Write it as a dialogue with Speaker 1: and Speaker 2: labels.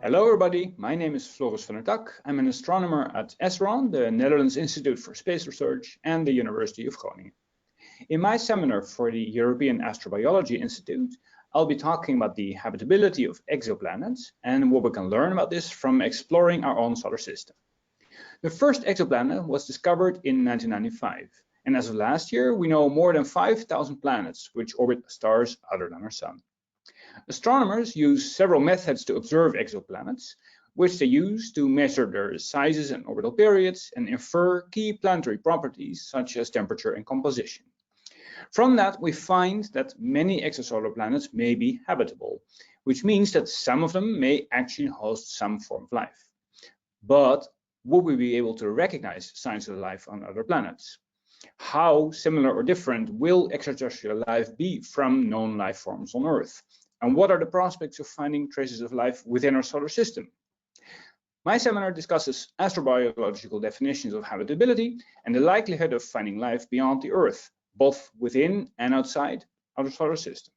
Speaker 1: Hello everybody, my name is Floris. I'm an astronomer at SRON, the Netherlands Institute for Space Research, and the University of Groningen. In my seminar for the European Astrobiology Institute, I'll be talking about the habitability of exoplanets and what we can learn about this from exploring our own solar system. The first exoplanet was discovered in 1995, and as of last year, we know more than 5,000 planets which orbit stars other than our Sun. Astronomers use several methods to observe exoplanets, which they use to measure their sizes and orbital periods and infer key planetary properties such as temperature and composition. From that, we find that many exosolar planets may be habitable, which means that some of them may actually host some form of life. But would we be able to recognize signs of life on other planets? How similar or different will extraterrestrial life be from known life forms on Earth? And what are the prospects of finding traces of life within our solar system? My seminar discusses astrobiological definitions of habitability and the likelihood of finding life beyond the Earth, both within and outside our solar system.